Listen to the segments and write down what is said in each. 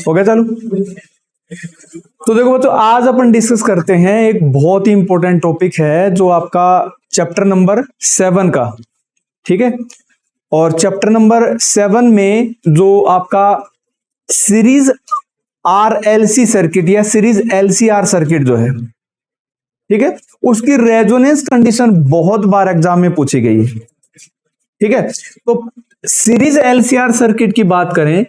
हो गया चालू। तो देखो बच्चों, आज अपन डिस्कस करते हैं एक बहुत ही इंपॉर्टेंट टॉपिक है जो आपका चैप्टर नंबर 7 का, ठीक है। और चैप्टर नंबर 7 में जो आपका सीरीज आरएलसी सर्किट या सीरीज एलसीआर सर्किट जो है, ठीक है, उसकी रेजोनेंस कंडीशन बहुत बार एग्जाम में पूछी गई है, ठीक है। तो सीरीज एलसीआर सर्किट की बात करें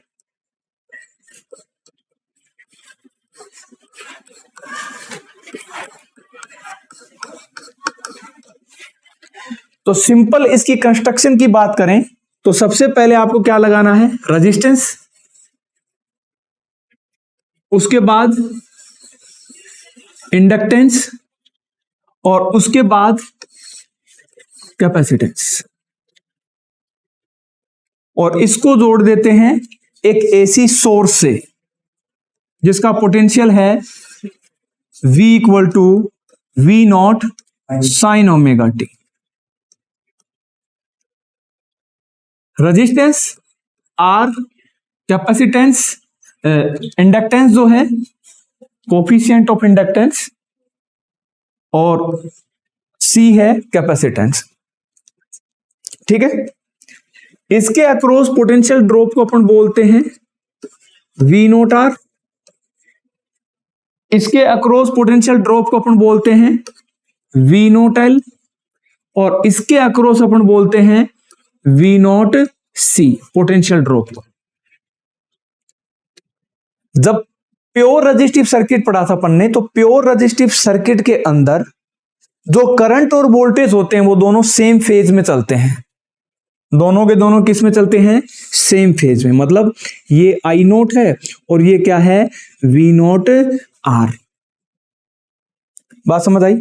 तो सिंपल इसकी कंस्ट्रक्शन की बात करें तो सबसे पहले आपको क्या लगाना है, रेजिस्टेंस, उसके बाद इंडक्टेंस और उसके बाद कैपेसिटेंस, और इसको जोड़ देते हैं एक एसी सोर्स से जिसका पोटेंशियल है V equal to V naught sine omega t. Resistance R, capacitance, inductance जो है कोफिशिएंट ऑफ इंडक्टेंस, और C है कैपेसिटेंस, ठीक है। इसके अक्रॉस पोटेंशियल ड्रॉप को अपन बोलते हैं V नोट R, इसके अक्रॉस पोटेंशियल ड्रॉप को अपन बोलते हैं V नोट L, और इसके अक्रॉस अपन बोलते हैं V note C potential drop को। जब प्योर रेजिस्टिव सर्किट पढ़ा था अपन ने, तो प्योर रेजिस्टिव सर्किट के अंदर जो करंट और वोल्टेज होते हैं वो दोनों सेम फेज में चलते हैं, दोनों के दोनों किस में चलते हैं, सेम फेज में। मतलब ये I नोट है और ये क्या है, V नोट R। बात समझ आई।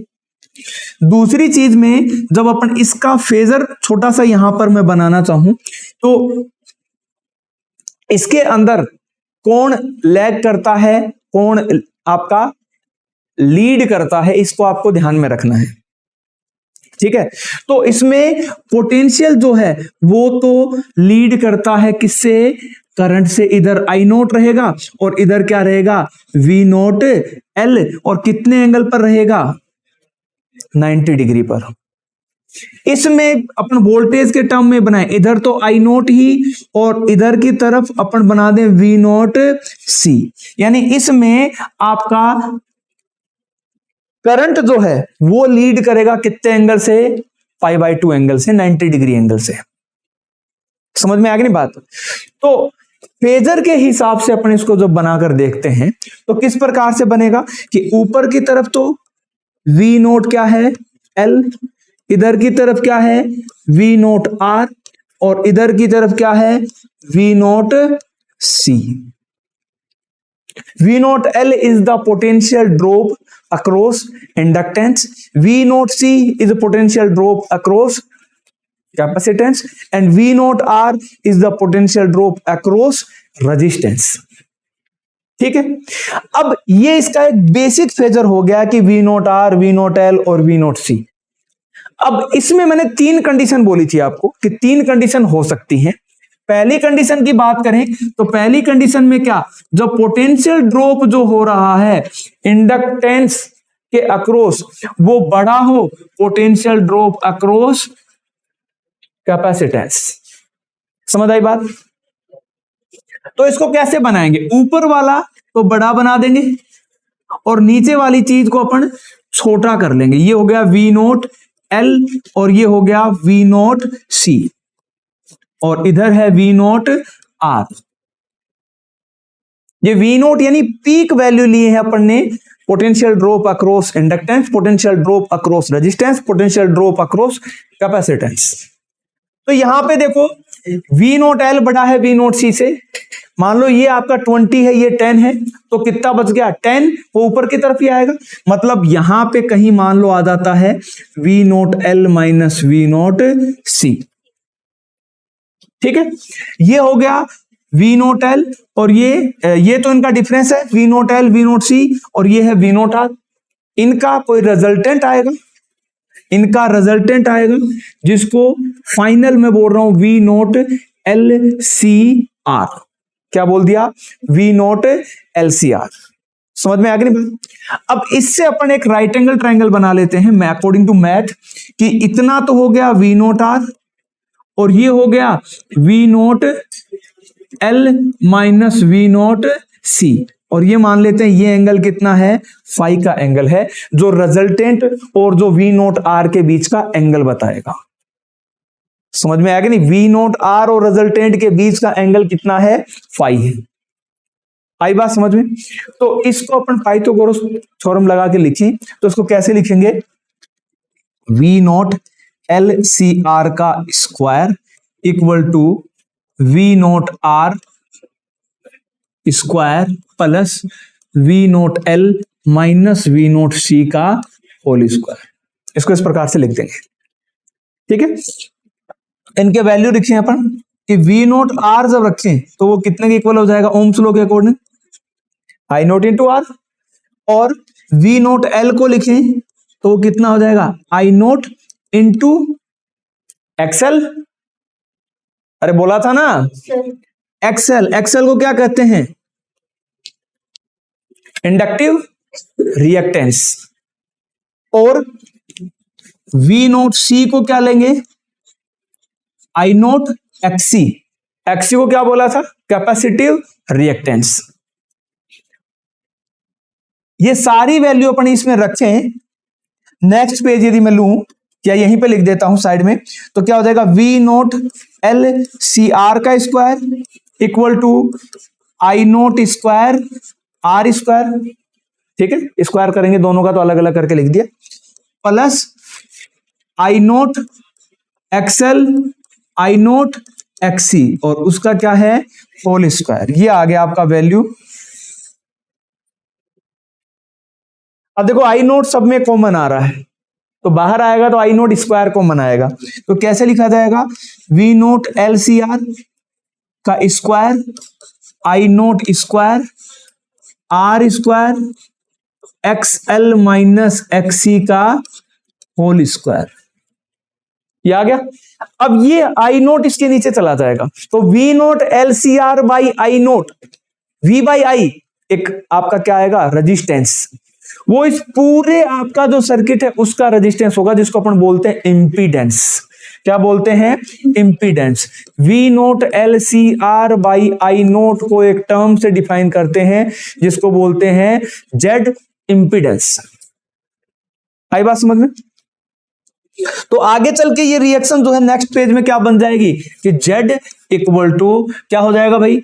दूसरी चीज में जब अपन इसका फेजर छोटा सा यहां पर मैं बनाना चाहूं तो इसके अंदर कौन लैग करता है, कौन आपका लीड करता है, इसको आपको ध्यान में रखना है, ठीक है। तो इसमें पोटेंशियल जो है वो तो लीड करता है किससे, करंट से। इधर I नोट रहेगा और इधर क्या रहेगा, V नोट L, और कितने एंगल पर रहेगा, 90 डिग्री पर। इसमें अपन वोल्टेज के टर्म में बनाए, इधर तो I नोट ही और इधर की तरफ अपन बना दें V नोट C, यानी इसमें आपका करंट जो है वो लीड करेगा कितने एंगल से, π/2 एंगल से, 90 डिग्री एंगल से। समझ में आ गई नहीं बात। तो फेजर के हिसाब से अपन इसको जब बनाकर देखते हैं तो किस प्रकार से बनेगा कि ऊपर की तरफ तो V नोट क्या है, L, इधर की तरफ क्या है, V नोट R, और इधर की तरफ क्या है, V note C। V note L is the potential drop across inductance, V note C is the potential drop across capacitance, and V note R is the potential drop across resistance, ठीक है। अब ये इसका एक basic phasor हो गया कि V note R, V note L और V नोट C। अब इसमें मैंने 3 कंडीशन बोली थी आपको कि 3 कंडीशन हो सकती हैं। पहली कंडीशन की बात करें तो पहली कंडीशन में क्या, जब पोटेंशियल ड्रॉप जो हो रहा है इंडक्टेंस के अक्रॉस वो बड़ा हो, पोटेंशियल ड्रॉप अक्रॉस कैपेसिटेंस। समझ आई बात। तो इसको कैसे बनाएंगे, ऊपर वाला तो बड़ा बना देंगे और नीचे वाली चीज को अपन छोटा कर लेंगे। ये हो गया V नोट L और ये हो गया V नोट C, और इधर है V नोट R। ये V नोट यानी पीक वैल्यू लिए हैं अपन ने, potential drop across inductance, potential drop across resistance, potential drop across capacitance. तो यहां पे देखो V नोट L बड़ा है V नोट C से। मान लो ये आपका 20 है, ये 10 है, तो कितना बच गया, 10, वो ऊपर की तरफ ही आएगा। मतलब यहां पे कहीं मान लो आ जाता है V note L minus V note C, ठीक है। ये हो गया V नोट L, और ये तो इनका डिफरेंस है V note L V note C, और ये है V नोट R। इनका कोई रिजल्टेंट आएगा, इनका रिजल्टेंट आएगा जिसको फाइनल में बोल रहा हूं V note L C R। क्या बोल दिया, वी नोट LCR। समझ में आ गई नहीं? अब इससे अपन एक राइट एंगल ट्रायंगल बना लेते हैं मैं अकॉर्डिंग टू मैथ, कि इतना तो हो गया वी नोट आर और ये हो गया V naught L minus V naught C, और ये मान लेते हैं ये एंगल कितना है, फाई का एंगल है, जो रिजल्टेंट और जो वी नोट आर के बीच का एंगल बताएगा। समझ में आएगा नहीं, वी नोट आर और रिजल्टेंट के बीच का एंगल कितना है, फाई है। आई बात समझ में? तो इसको अपन पाइथागोरस थ्योरम लगा के लिखें तो इसको कैसे लिखेंगे, वी नोट LCR का square equal to V naught R square plus V naught L minus V naught C का होल स्क्वायर। इसको इस प्रकार से लिख देंगे, ठीक है। इनके वैल्यू लिखे अपन कि वी नोट आर जब रखें तो वो कितने के इक्वल हो जाएगा, ओम्स लॉ के according I naught into R, और वी नोट एल को लिखें तो वो कितना हो जाएगा, आई नोट इंटू एक्सएल। अरे बोला था ना एक्सएल, एक्सएल को क्या कहते हैं, इंडक्टिव रिएक्टेंस, और वी नोट सी को क्या लेंगे, आई नोट एक्सी। एक्सी को क्या बोला था, कैपेसिटिव रिएक्टेंस। ये सारी वैल्यू अपन इसमें रखें, नेक्स्ट पेज यदि मैं लूं या यहीं पे लिख देता हूं साइड में, तो क्या हो जाएगा, वी नोट LCR का square equal to I naught square R square, ठीक है, स्क्वायर करेंगे दोनों का तो अलग अलग करके लिख दिया, प्लस आई नोट एक्सएल आई नोट XC और उसका क्या है, होल स्क्वायर। ये आ गया आपका वैल्यू। अब देखो आई नोट सब में कॉमन आ रहा है तो बाहर आएगा तो आई नोट स्क्वायर कॉमन आएगा, तो कैसे लिखा जाएगा, वी नोट LCR का square I naught square R square XL minus XC का होल स्क्वायर। ये आ गया। अब ये आई नोट इसके नीचे चला जाएगा तो V naught LCR by I naught, V by I एक आपका क्या आएगा, रेजिस्टेंस, वो इस पूरे आपका जो सर्किट है उसका रेजिस्टेंस होगा, जिसको अपन बोलते हैं इंपीडेंस। क्या बोलते हैं, impedance. V naught LCR by I naught को एक टर्म से डिफाइन करते हैं जिसको बोलते हैं जेड इंपीडेंस। आई बात समझ में? तो आगे चल के ये रिएक्शन जो है नेक्स्ट पेज में क्या बन जाएगी कि जेड इक्वल टू क्या हो जाएगा भाई,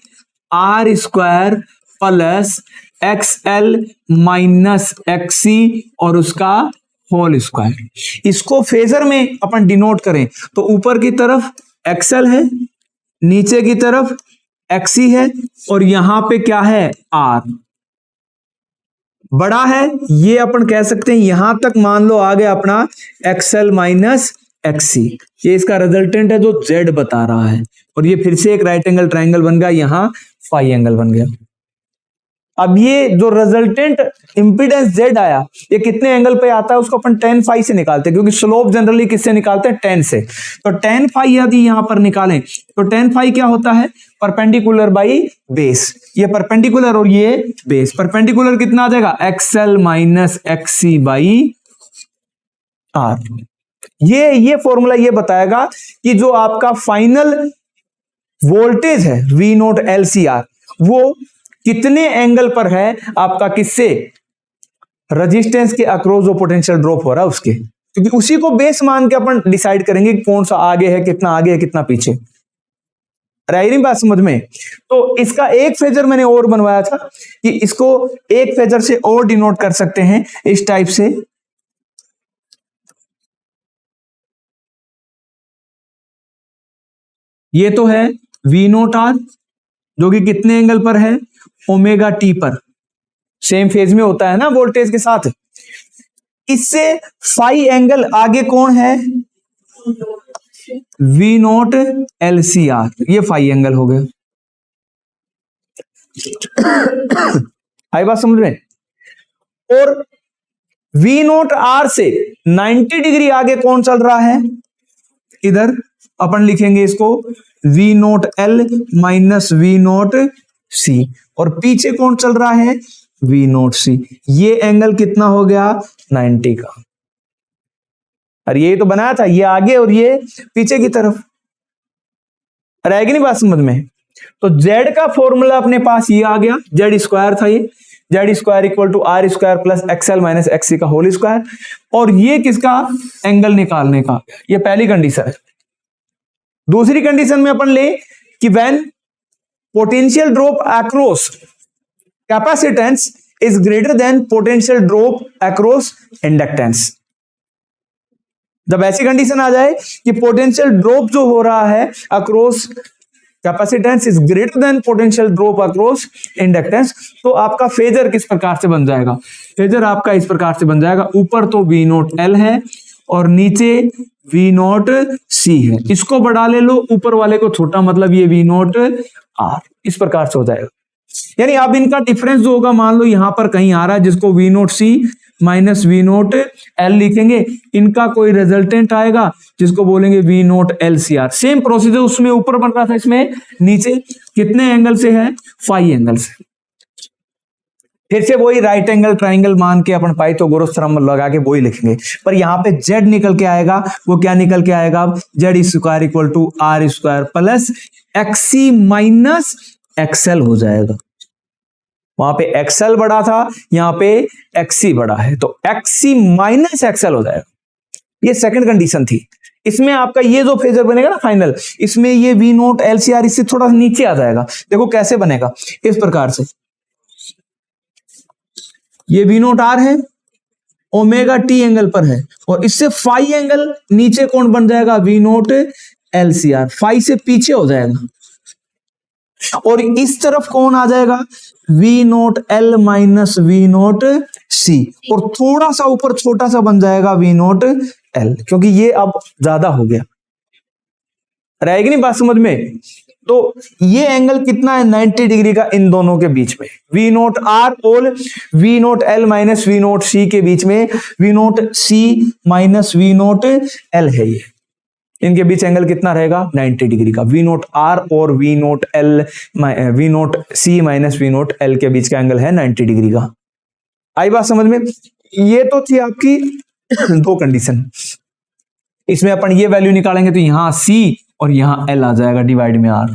R square plus XL minus XC और उसका होल स्क्वायर। इसको फेजर में अपन डिनोट करें तो ऊपर की तरफ XL है, नीचे की तरफ XC है, और यहां पे क्या है, R बड़ा है, ये अपन कह सकते हैं यहां तक मान लो आ गया अपना XL माइनस XC, ये इसका रिजल्टेंट है जो Z बता रहा है, और ये फिर से एक राइट एंगल ट्रायंगल बन गया, यहां फाई एंगल बन गया। अब ये जो रिजल्टेंट इंपीडेंस Z आया ये कितने एंगल पे आता है उसको अपन tan फाई से निकालते हैं, क्योंकि स्लोप जनरली किससे निकालते हैं, tan से। तो tan फाई यदि यहां पर निकालें तो tan फाई क्या होता है, परपेंडिकुलर बाई बेस, ये परपेंडिकुलर और ये बेस, परपेंडिकुलर कितना आ जाएगा, XL minus XC by R। ये फॉर्मूला ये बताएगा कि जो आपका फाइनल वोल्टेज है वी नोट LCR वो कितने एंगल पर है आपका, किससे, रेजिस्टेंस के अक्रॉस जो पोटेंशियल ड्रॉप हो रहा है उसके, क्योंकि उसी को बेस मान के अपन डिसाइड करेंगे कौन सा आगे है, कितना आगे है, कितना पीछे। रही नहीं बात समझ में? तो इसका एक फेजर मैंने और बनवाया था कि इसको एक फेजर से और डिनोट कर सकते हैं इस टाइप से, ये तो है वी नोट आर जो कि कितने एंगल पर है, ओमेगा टी पर, सेम फेज में होता है ना वोल्टेज के साथ। इससे फाई एंगल आगे कौन है, वी नोट LCR, ये फाई एंगल हो गया। आई बात समझ में? और वी नोट आर से 90 डिग्री आगे कौन चल रहा है, इधर अपन लिखेंगे इसको V naught L minus V naught C, और पीछे कौन चल रहा है, वी नोट सी। ये एंगल कितना हो गया, 90 का। और ये तो बनाया था, ये आगे और ये पीछे की तरफ, रहेगी नहीं बात समझ में। तो जेड का फॉर्मूला अपने पास ये आ गया, जेड स्क्वायर था ये, Z square equal to R square plus XL minus XC का होल स्क्वायर, और ये किसका, एंगल निकालने का। ये पहली कंडीशन है। दूसरी कंडीशन में अपन ले कि when potential drop across capacitance is greater than potential drop across inductance. जब ऐसी कंडीशन आ जाए कि पोटेंशियल ड्रॉप जो हो रहा है across capacitance is greater than potential drop across inductance, तो आपका फेजर किस प्रकार से बन जाएगा, फेजर आपका इस प्रकार से बन जाएगा, ऊपर तो वी नोट एल है और नीचे वी नोट सी है, इसको बड़ा ले लो, ऊपर वाले को छोटा, मतलब ये वी नोट आर, इस प्रकार से हो जाएगा। यानी अब इनका डिफरेंस जो होगा, मान लो यहां पर कहीं आ रहा है जिसको V naught C minus V naught L लिखेंगे, इनका कोई रिजल्टेंट आएगा जिसको बोलेंगे V naught L C R. Same procedure उसमें ऊपर बन रहा था, इसमें नीचे कितने एंगल से है, 5 एंगल से। फिर से वही राइट एंगल ट्राइंगल मान के अपन पाइथागोरस थ्योरम लगा के वही लिखेंगे, पर यहां पे जेड निकल के आएगा, वो क्या निकल के आएगा, Z square equal to R square plus XC minus XL हो जाएगा। वहां पे एक्सएल बड़ा था, यहां पे एक्सी बड़ा है, तो एक्सी माइनस एक्सएल हो जाएगा। ये सेकंड कंडीशन थी। इसमें आपका ये जो फेजर बनेगा ना फाइनल, इसमें ये V naught L C R इससे थोड़ा नीचे आ जाएगा। देखो कैसे बनेगा, इस प्रकार से, ये वी नोट आर है, ओमेगा टी एंगल पर है, और इससे फाई एंगल नीचे कौन बन जाएगा, V naught L C R, phi से पीछे हो जाएगा, और इस तरफ कौन आ जाएगा, V naught L minus V naught C, और थोड़ा सा ऊपर छोटा सा बन जाएगा वी नोट एल, क्योंकि ये अब ज्यादा हो गया। रहेगी नहीं बात समझ में। तो ये एंगल कितना है, 90 डिग्री का इन दोनों के बीच में, वी नोट आर और V naught L minus V naught C के बीच में, V naught C minus V naught L है ये, इनके बीच एंगल कितना रहेगा, 90 डिग्री का। वी नोट आर और V naught L, V naught C minus V naught L के बीच का एंगल है 90 डिग्री का। आई बात समझ में। ये तो थी आपकी दो कंडीशन। इसमें अपन ये वैल्यू निकालेंगे तो यहां सी और यहां एल आ जाएगा डिवाइड में आर,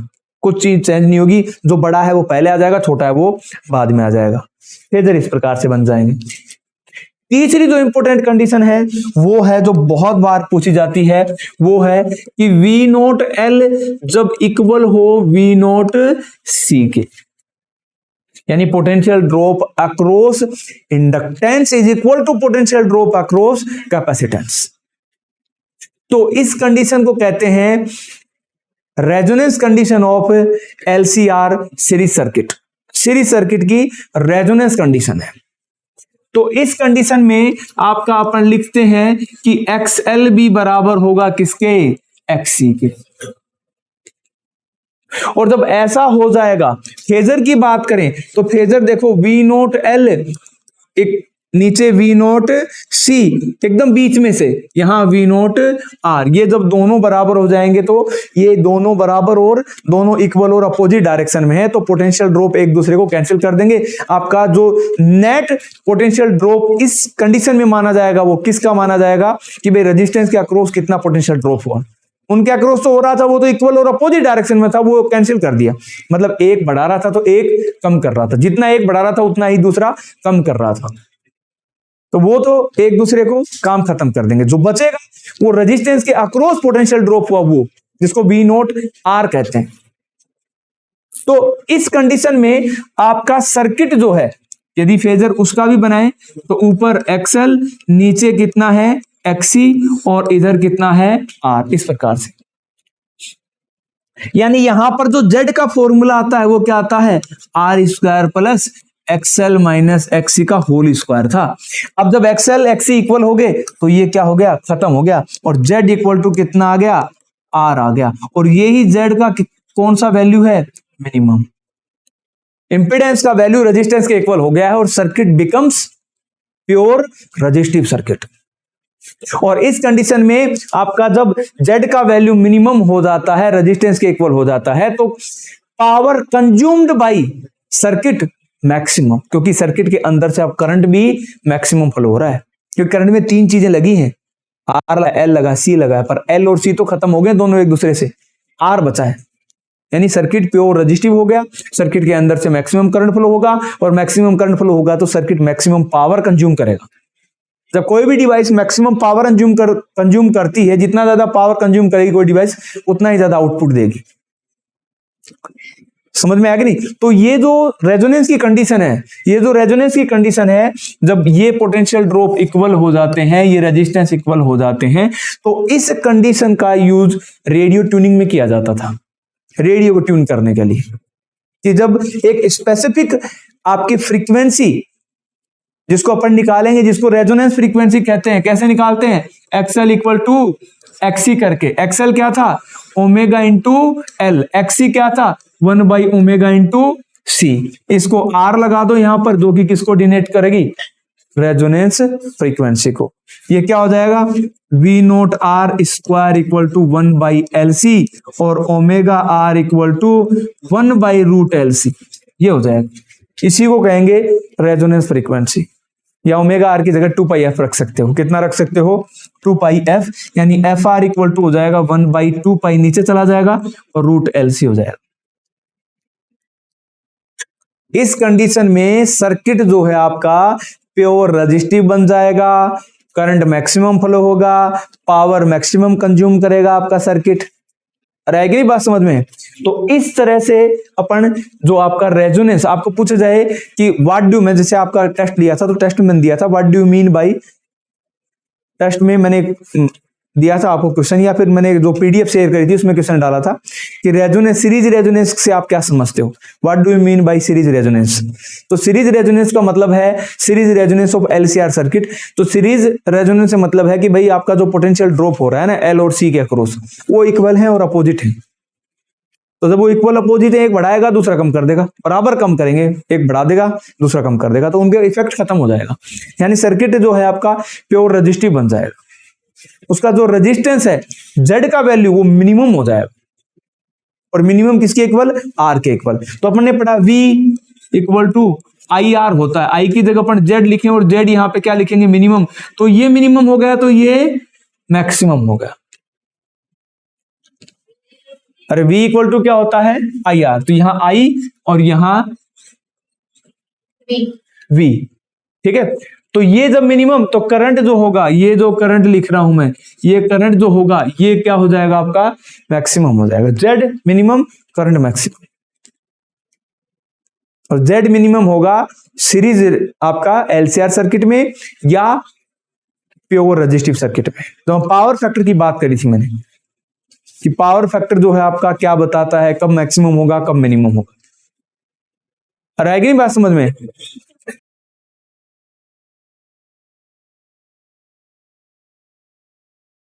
कुछ चीज चेंज नहीं होगी, जो बड़ा है वो पहले आ जाएगा, छोटा है वो बाद में आ जाएगा। फेजर इस प्रकार से बन जाएंगे। तीसरी जो इंपॉर्टेंट कंडीशन है वो है, जो बहुत बार पूछी जाती है, वो है कि वी नोट एल जब इक्वल हो वी नोट सी के, यानी potential drop across inductance is equal to potential drop across capacitance. तो इस कंडीशन को कहते हैं resonance condition of LCR series circuit. सीरीज सर्किट की रेजोनेंस कंडीशन है। तो इस कंडीशन में आपका अपन लिखते हैं कि एक्सएल भी बराबर होगा किसके, एक्सी के। और जब ऐसा हो जाएगा, फेजर की बात करें तो फेजर देखो, वी नोट एल एक नीचे वी नोट सी एकदम बीच में से, यहां वी नोट आर, ये जब दोनों बराबर हो जाएंगे तो ये दोनों बराबर और दोनों इक्वल और अपोजिट डायरेक्शन में है, तो पोटेंशियल ड्रॉप एक दूसरे को कैंसिल कर देंगे। आपका जो नेट पोटेंशियल ड्रॉप इस कंडीशन में माना जाएगा वो किसका माना जाएगा कि भाई रेजिस्टेंस के अक्रॉस कितना पोटेंशियल ड्रॉप हुआ। उनके अक्रॉस तो हो रहा था, वो तो इक्वल और अपोजिट डायरेक्शन में था, वो कैंसिल कर दिया। मतलब एक बढ़ा रहा था तो एक कम कर रहा था, जितना एक बढ़ा रहा था उतना ही दूसरा कम कर रहा था, तो वो तो एक दूसरे को काम खत्म कर देंगे। जो बचेगा वो रेजिस्टेंस के अक्रॉस पोटेंशियल ड्रॉप हुआ, वो जिसको वी नोट आर कहते हैं। तो इस कंडीशन में आपका सर्किट जो है, यदि फेजर उसका भी बनाए तो ऊपर एक्सएल, नीचे कितना है एक्सी, और इधर कितना है आर, इस प्रकार से। यानी यहां पर जो जेड का फॉर्मूला आता है वो क्या आता है, R square plus XL minus XC का होल स्क्वायर था। अब जब एक्सएल एक्सी इक्वल हो गए तो ये क्या हो गया, खत्म हो गया, और जेड इक्वल टू कितना आ गया, आर आ गया। और यही जेड का कौन सा वैल्यू है, मिनिमम। इंपीडेंस का वैल्यू रेजिस्टेंस के इक्वल हो गया है और circuit becomes pure resistive circuit. और इस कंडीशन में आपका जब जेड का वैल्यू मिनिमम हो जाता है, रेजिस्टेंस के इक्वल हो जाता है, तो power consumed by circuit maximum, क्योंकि सर्किट के अंदर से अब करंट भी मैक्सिमम फ्लो हो रहा है, क्योंकि करंट में तीन चीजें लगी हैं, आर एल लगा, सी लगा है, पर एल और सी तो खत्म हो गए दोनों एक दूसरे से, आर बचा है, यानी सर्किट प्योर रेजिस्टिव हो गया। सर्किट के अंदर से मैक्सिमम करंट फ्लो होगा, और मैक्सिमम करंट फ्लो होगा तो सर्किट मैक्सिमम पावर कंज्यूम करेगा। जब कोई भी डिवाइस मैक्सिमम पावर कंज्यूम करती है, जितना ज्यादा पावर कंज्यूम करेगी कोई डिवाइस, उतना ही ज्यादा आउटपुट देगी। समझ में आया कि नहीं? तो ये जो रेजोनेंस की कंडीशन है, ये जो रेजोनेंस की कंडीशन है, जब ये पोटेंशियल ड्रॉप इक्वल हो जाते हैं, ये रेजिस्टेंस इक्वल हो जाते हैं, तो इस कंडीशन का यूज रेडियो ट्यूनिंग में किया जाता था, रेडियो को ट्यून करने के लिए, कि जब एक स्पेसिफिक आपकी फ्रीक्वेंसी, जिसको अपन निकालेंगे, जिसको रेजोनेंस फ्रीक्वेंसी कहते हैं, कैसे निकालते हैं, एक्सएल इक्वल टू एक्सी करके, एक्सएल क्या था, ओमेगा इंटू एल, एक्सी क्या था, 1/ओमेगा इंटू सी, इसको आर लगा दो यहां पर, जो कि किसको डिनोट करेगी, रेजोनेंस फ्रीक्वेंसी को। ये क्या हो जाएगा, V naught R square equal to 1/LC और omega are equal to 1/√LC, ये हो जाएगा। इसी को कहेंगे रेजोनेंस फ्रीक्वेंसी, या ओमेगा आर की जगह 2πf रख सकते हो। कितना रख सकते हो, 2πf, यानी एफ आर इक्वल टू हो जाएगा 1/2π, नीचे चला जाएगा, और √LC हो जाएगा। इस कंडीशन में सर्किट जो है आपका प्योर रेजिस्टिव बन जाएगा, करंट मैक्सिमम फ्लो होगा, पावर मैक्सिमम कंज्यूम करेगा आपका सर्किट। रहेगी बात समझ में? तो इस तरह से अपन जो आपका रेजोनेंस, आपको पूछा जाए कि व्हाट डू, मैं जैसे आपका टेस्ट लिया था, तो टेस्ट में दिया था what do you mean by, test में मैंने दिया था आपको क्वेश्चन, या फिर मैंने जो पीडीएफ शेयर करी थी उसमें क्वेश्चन डाला था कि रेजोनेंस, सीरीज रेजोनेंस से आप क्या समझते हो, what do you mean bye series resonance. तो सीरीज रेजोनेंस का मतलब है series resonance of LCR circuit. तो सीरीज रेजोनेंस से मतलब है कि भाई आपका जो पोटेंशियल ड्रॉप हो रहा है ना एल और सी के अक्रॉस, वो इक्वल है और अपोजिट है। तो जब वो इक्वल अपोजिट है, एक बढ़ाएगा दूसरा कम कर देगा, बराबर कम करेंगे, एक बढ़ा देगा दूसरा कम कर देगा, तो उनके इफेक्ट खत्म हो जाएगा, यानी सर्किट जो है आपका प्योर रेजिस्टिव बन जाएगा। उसका जो रेजिस्टेंस है जेड का वैल्यू वो मिनिमम हो जाएगा, और मिनिमम किसके इक्वल, आर के इक्वल। तो अपन ने पढ़ा V equal to I R होता है, आई की जगह अपन जेड लिखें और जेड यहां पे क्या लिखेंगे, मिनिमम। तो ये मिनिमम हो गया, तो ये मैक्सिमम हो गया। अरे v इक्वल टू क्या होता है, आई आर, तो यहां आई और यहां v, ठीक है। तो ये जब मिनिमम, तो करंट जो होगा, ये जो करंट लिख रहा हूं मैं, ये करंट जो होगा ये क्या हो जाएगा आपका, मैक्सिमम हो जाएगा। जेड मिनिमम, करंट मैक्सिमम, और जेड मिनिमम होगा सीरीज आपका एलसीआर सर्किट में या प्योर रेजिस्टिव सर्किट में। तो पावर फैक्टर की बात करी थी मैंने कि पावर फैक्टर जो है आपका क्या बताता है, कब मैक्सिमम होगा कब मिनिमम होगा। रहेगी बात समझ में?